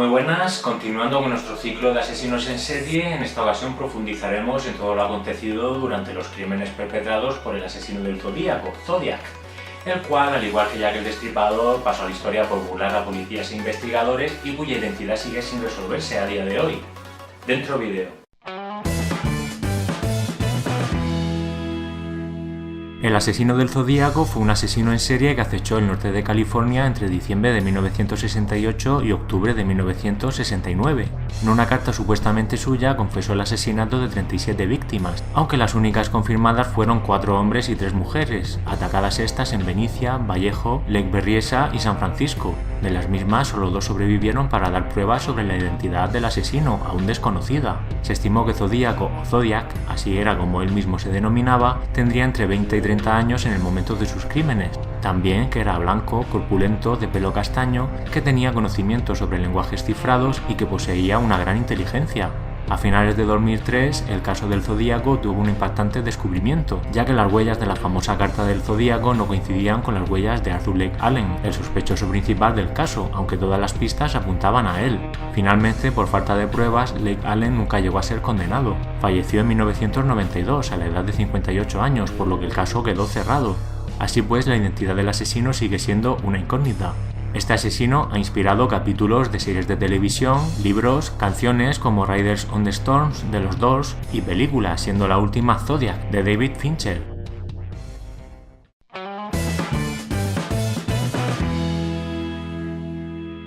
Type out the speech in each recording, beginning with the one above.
Muy buenas, continuando con nuestro ciclo de asesinos en serie, en esta ocasión profundizaremos en todo lo acontecido durante los crímenes perpetrados por el asesino del Zodíaco, Zodiac, el cual, al igual que Jack el Destripador, pasó a la historia por burlar a policías e investigadores y cuya identidad sigue sin resolverse a día de hoy. Dentro vídeo. El asesino del Zodíaco fue un asesino en serie que acechó el norte de California entre diciembre de 1968 y octubre de 1969. En una carta supuestamente suya confesó el asesinato de 37 víctimas, aunque las únicas confirmadas fueron 4 hombres y 3 mujeres, atacadas estas en Benicia, Vallejo, Lake Berryessa y San Francisco. De las mismas, solo 2 sobrevivieron para dar pruebas sobre la identidad del asesino, aún desconocida. Se estimó que Zodíaco o Zodiac, así era como él mismo se denominaba, tendría entre 20 y 30 años en el momento de sus crímenes. También que era blanco, corpulento, de pelo castaño, que tenía conocimiento sobre lenguajes cifrados y que poseía una gran inteligencia. A finales de 2003, el caso del Zodíaco tuvo un impactante descubrimiento, ya que las huellas de la famosa carta del Zodíaco no coincidían con las huellas de Arthur Lake Allen, el sospechoso principal del caso, aunque todas las pistas apuntaban a él. Finalmente, por falta de pruebas, Lake Allen nunca llegó a ser condenado. Falleció en 1992, a la edad de 58 años, por lo que el caso quedó cerrado. Así pues, la identidad del asesino sigue siendo una incógnita. Este asesino ha inspirado capítulos de series de televisión, libros, canciones como Riders on the Storms de los Doors y películas, siendo la última Zodiac de David Fincher.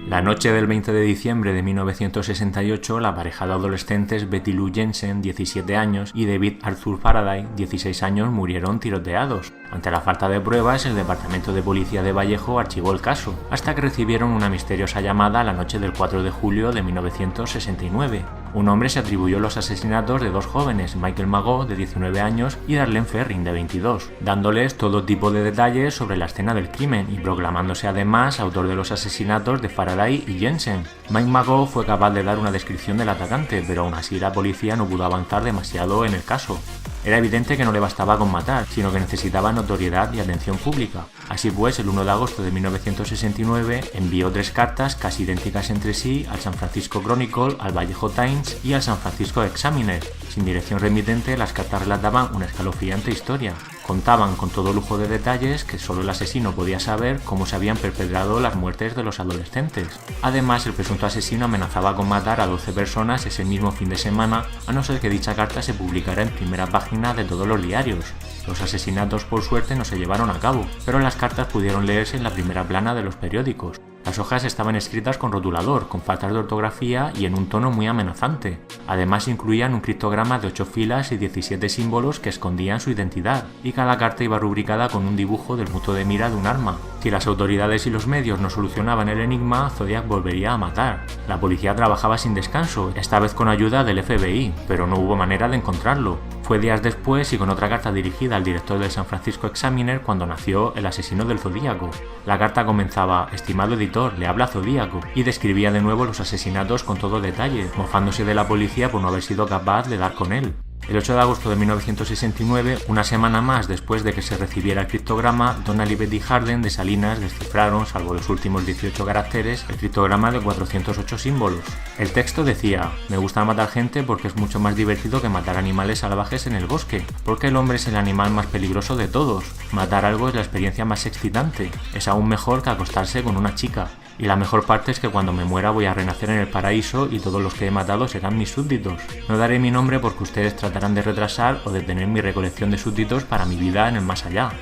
La noche del 20 de diciembre de 1968, la pareja de adolescentes Betty Lou Jensen, 17 años, y David Arthur Faraday, 16 años, murieron tiroteados. Ante la falta de pruebas, el Departamento de Policía de Vallejo archivó el caso, hasta que recibieron una misteriosa llamada la noche del 4 de julio de 1969. Un hombre se atribuyó los asesinatos de 2 jóvenes, Michael Magoo, de 19 años, y Darlene Ferrin, de 22, dándoles todo tipo de detalles sobre la escena del crimen y proclamándose además autor de los asesinatos de Faraday y Jensen. Mike Magoo fue capaz de dar una descripción del atacante, pero aún así la policía no pudo avanzar demasiado en el caso. Era evidente que no le bastaba con matar, sino que necesitaba notoriedad y atención pública. Así pues, el 1 de agosto de 1969 envió 3 cartas casi idénticas entre sí al San Francisco Chronicle, al Vallejo Times y al San Francisco Examiner. Sin dirección remitente, las cartas relataban una escalofriante historia. Contaban con todo lujo de detalles que solo el asesino podía saber cómo se habían perpetrado las muertes de los adolescentes. Además, el presunto asesino amenazaba con matar a 12 personas ese mismo fin de semana, a no ser que dicha carta se publicara en primera página de todos los diarios. Los asesinatos, por suerte, no se llevaron a cabo, pero las cartas pudieron leerse en la primera plana de los periódicos. Las hojas estaban escritas con rotulador, con faltas de ortografía y en un tono muy amenazante. Además, incluían un criptograma de 8 filas y 17 símbolos que escondían su identidad, y cada carta iba rubricada con un dibujo del punto de mira de un arma. Si las autoridades y los medios no solucionaban el enigma, Zodiac volvería a matar. La policía trabajaba sin descanso, esta vez con ayuda del FBI, pero no hubo manera de encontrarlo. Fue días después y con otra carta dirigida al director del San Francisco Examiner cuando nació el asesino del Zodíaco. La carta comenzaba: estimado editor, le habla Zodíaco, y describía de nuevo los asesinatos con todo detalle, mofándose de la policía por no haber sido capaz de dar con él. El 8 de agosto de 1969, una semana más después de que se recibiera el criptograma, Donald y Betty Harden de Salinas descifraron, salvo los últimos 18 caracteres, el criptograma de 408 símbolos. El texto decía: me gusta matar gente porque es mucho más divertido que matar animales salvajes en el bosque, porque el hombre es el animal más peligroso de todos. Matar algo es la experiencia más excitante, es aún mejor que acostarse con una chica. Y la mejor parte es que cuando me muera voy a renacer en el paraíso y todos los que he matado serán mis súbditos. No daré mi nombre porque ustedes tratarán de retrasar o detener mi recolección de súbditos para mi vida en el más allá.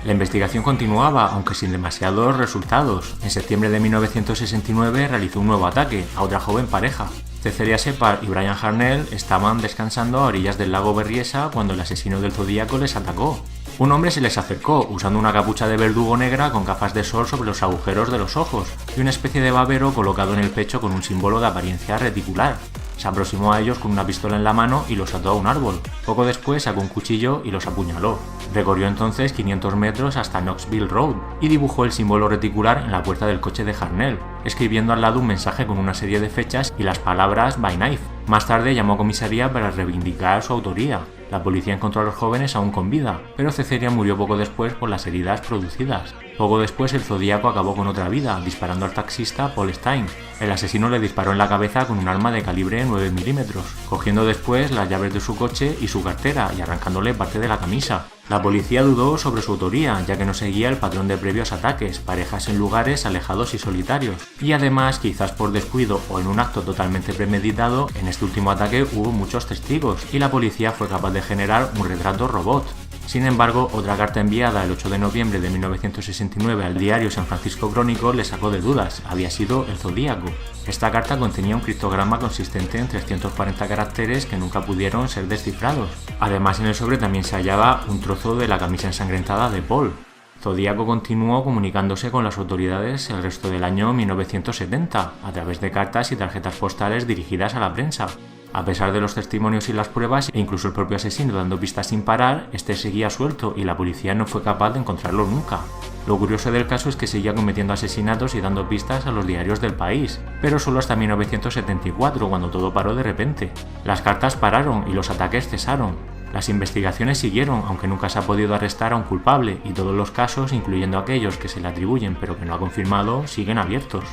La investigación continuaba, aunque sin demasiados resultados. En septiembre de 1969 realizó un nuevo ataque a otra joven pareja. Cecilia Shepard y Brian Harnell estaban descansando a orillas del lago Berryessa cuando el asesino del Zodíaco les atacó. Un hombre se les acercó usando una capucha de verdugo negra con gafas de sol sobre los agujeros de los ojos y una especie de babero colocado en el pecho con un símbolo de apariencia reticular. Se aproximó a ellos con una pistola en la mano y los ató a un árbol. Poco después sacó un cuchillo y los apuñaló. Recorrió entonces 500 metros hasta Knoxville Road y dibujó el símbolo reticular en la puerta del coche de Harnell, escribiendo al lado un mensaje con una serie de fechas y las palabras "by knife". Más tarde llamó a comisaría para reivindicar su autoría. La policía encontró a los jóvenes aún con vida, pero Cecilia murió poco después por las heridas producidas. Poco después el Zodíaco acabó con otra vida, disparando al taxista Paul Stein. El asesino le disparó en la cabeza con un arma de calibre 9 milímetros, cogiendo después las llaves de su coche y su cartera y arrancándole parte de la camisa. La policía dudó sobre su autoría, ya que no seguía el patrón de previos ataques, parejas en lugares alejados y solitarios. Y además, quizás por descuido o en un acto totalmente premeditado, en este último ataque hubo muchos testigos y la policía fue capaz de generar un retrato robot. Sin embargo, otra carta enviada el 8 de noviembre de 1969 al diario San Francisco Chronicle le sacó de dudas, había sido el Zodíaco. Esta carta contenía un criptograma consistente en 340 caracteres que nunca pudieron ser descifrados. Además, en el sobre también se hallaba un trozo de la camisa ensangrentada de Paul. Zodíaco continuó comunicándose con las autoridades el resto del año 1970, a través de cartas y tarjetas postales dirigidas a la prensa. A pesar de los testimonios y las pruebas, e incluso el propio asesino dando pistas sin parar, este seguía suelto y la policía no fue capaz de encontrarlo nunca. Lo curioso del caso es que seguía cometiendo asesinatos y dando pistas a los diarios del país, pero solo hasta 1974, cuando todo paró de repente. Las cartas pararon y los ataques cesaron. Las investigaciones siguieron, aunque nunca se ha podido arrestar a un culpable, y todos los casos, incluyendo aquellos que se le atribuyen pero que no ha confirmado, siguen abiertos.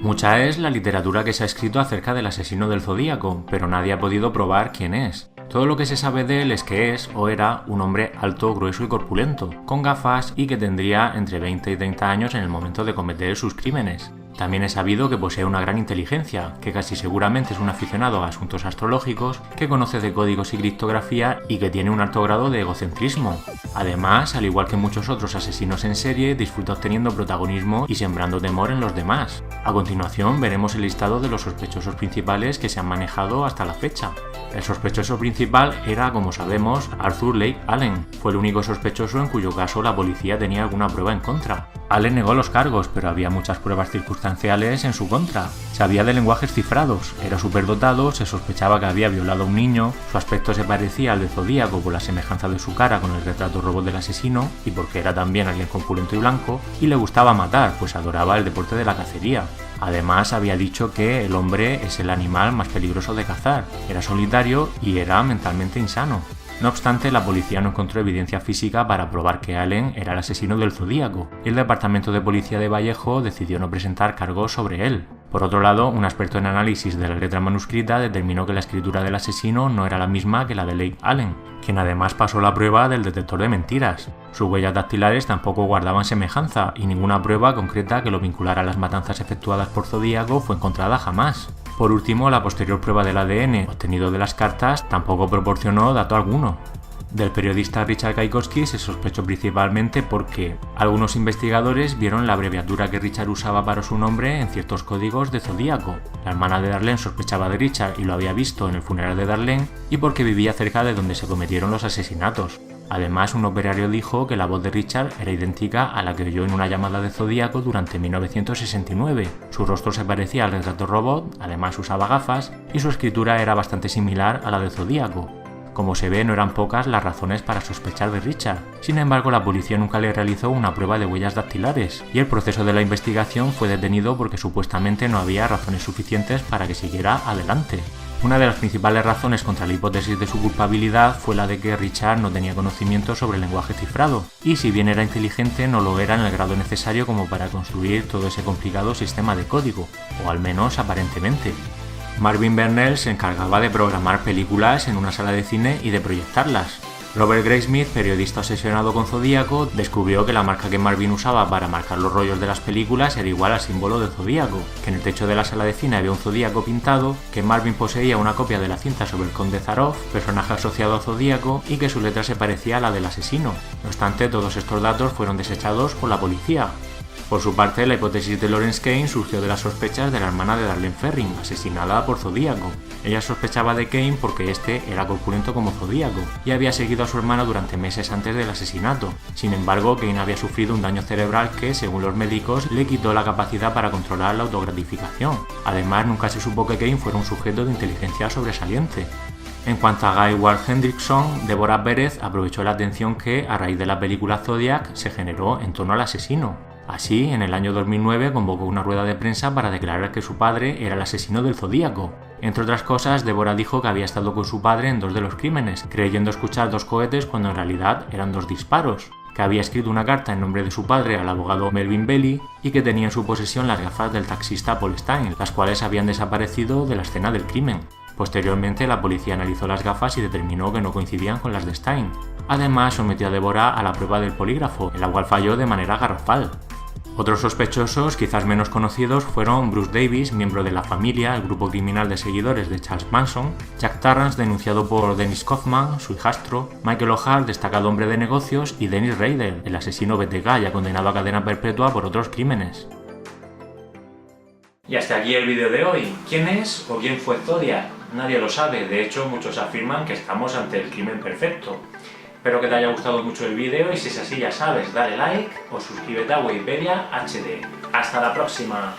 Mucha es la literatura que se ha escrito acerca del asesino del Zodíaco, pero nadie ha podido probar quién es. Todo lo que se sabe de él es que es o era un hombre alto, grueso y corpulento, con gafas y que tendría entre 20 y 30 años en el momento de cometer sus crímenes. También es sabido que posee una gran inteligencia, que casi seguramente es un aficionado a asuntos astrológicos, que conoce de códigos y criptografía y que tiene un alto grado de egocentrismo. Además, al igual que muchos otros asesinos en serie, disfruta obteniendo protagonismo y sembrando temor en los demás. A continuación veremos el listado de los sospechosos principales que se han manejado hasta la fecha. El sospechoso principal era, como sabemos, Arthur Lake Allen. Fue el único sospechoso en cuyo caso la policía tenía alguna prueba en contra. Allen negó los cargos, pero había muchas pruebas circunstanciales en su contra. Sabía de lenguajes cifrados, era superdotado, se sospechaba que había violado a un niño, su aspecto se parecía al de Zodíaco por la semejanza de su cara con el retrato robot del asesino y porque era también alguien corpulento y blanco, y le gustaba matar, pues adoraba el deporte de la cacería. Además, había dicho que el hombre es el animal más peligroso de cazar, era solitario y era mentalmente insano. No obstante, la policía no encontró evidencia física para probar que Allen era el asesino del Zodíaco, y el Departamento de Policía de Vallejo decidió no presentar cargos sobre él. Por otro lado, un experto en análisis de la letra manuscrita determinó que la escritura del asesino no era la misma que la de Lake Allen, quien además pasó la prueba del detector de mentiras. Sus huellas dactilares tampoco guardaban semejanza, y ninguna prueba concreta que lo vinculara a las matanzas efectuadas por Zodíaco fue encontrada jamás. Por último, la posterior prueba del ADN obtenido de las cartas tampoco proporcionó dato alguno. Del periodista Richard Gaikowski se sospechó principalmente porque algunos investigadores vieron la abreviatura que Richard usaba para su nombre en ciertos códigos de Zodíaco. La hermana de Darlene sospechaba de Richard y lo había visto en el funeral de Darlene, y porque vivía cerca de donde se cometieron los asesinatos. Además, un operario dijo que la voz de Richard era idéntica a la que oyó en una llamada de Zodíaco durante 1969. Su rostro se parecía al retrato robot, además usaba gafas, y su escritura era bastante similar a la de Zodíaco. Como se ve, no eran pocas las razones para sospechar de Richard. Sin embargo, la policía nunca le realizó una prueba de huellas dactilares, y el proceso de la investigación fue detenido porque supuestamente no había razones suficientes para que siguiera adelante. Una de las principales razones contra la hipótesis de su culpabilidad fue la de que Richard no tenía conocimiento sobre el lenguaje cifrado, y si bien era inteligente, no lo era en el grado necesario como para construir todo ese complicado sistema de código, o al menos aparentemente. Marvin Bernell se encargaba de programar películas en una sala de cine y de proyectarlas. Robert Graysmith, periodista obsesionado con Zodíaco, descubrió que la marca que Marvin usaba para marcar los rollos de las películas era igual al símbolo del Zodíaco, que en el techo de la sala de cine había un Zodíaco pintado, que Marvin poseía una copia de la cinta sobre el Conde Zaroff, personaje asociado a Zodíaco, y que su letra se parecía a la del asesino. No obstante, todos estos datos fueron desechados por la policía. Por su parte, la hipótesis de Lawrence Kane surgió de las sospechas de la hermana de Darlene Ferrin, asesinada por Zodíaco. Ella sospechaba de Kane porque este era corpulento como Zodíaco y había seguido a su hermana durante meses antes del asesinato. Sin embargo, Kane había sufrido un daño cerebral que, según los médicos, le quitó la capacidad para controlar la autogratificación. Además, nunca se supo que Kane fuera un sujeto de inteligencia sobresaliente. En cuanto a Guy Ward Hendrickson, Deborah Pérez aprovechó la atención que, a raíz de la película Zodiac, se generó en torno al asesino. Así, en el año 2009 convocó una rueda de prensa para declarar que su padre era el asesino del Zodíaco. Entre otras cosas, Deborah dijo que había estado con su padre en 2 de los crímenes, creyendo escuchar 2 cohetes cuando en realidad eran 2 disparos, que había escrito una carta en nombre de su padre al abogado Melvin Belli y que tenía en su posesión las gafas del taxista Paul Stine, las cuales habían desaparecido de la escena del crimen. Posteriormente, la policía analizó las gafas y determinó que no coincidían con las de Stine. Además, sometió a Deborah a la prueba del polígrafo, en la cual falló de manera garrafal. Otros sospechosos, quizás menos conocidos, fueron Bruce Davis, miembro de La Familia, el grupo criminal de seguidores de Charles Manson, Jack Tarrance, denunciado por Dennis Kaufman, su hijastro, Michael O'Hare, destacado hombre de negocios, y Dennis Rader, el asesino BTK, ya condenado a cadena perpetua por otros crímenes. Y hasta aquí el vídeo de hoy. ¿Quién es o quién fue Zodiac? Nadie lo sabe, de hecho muchos afirman que estamos ante el crimen perfecto. Espero que te haya gustado mucho el vídeo y si es así ya sabes, dale like o suscríbete a Wikipedia HD. ¡Hasta la próxima!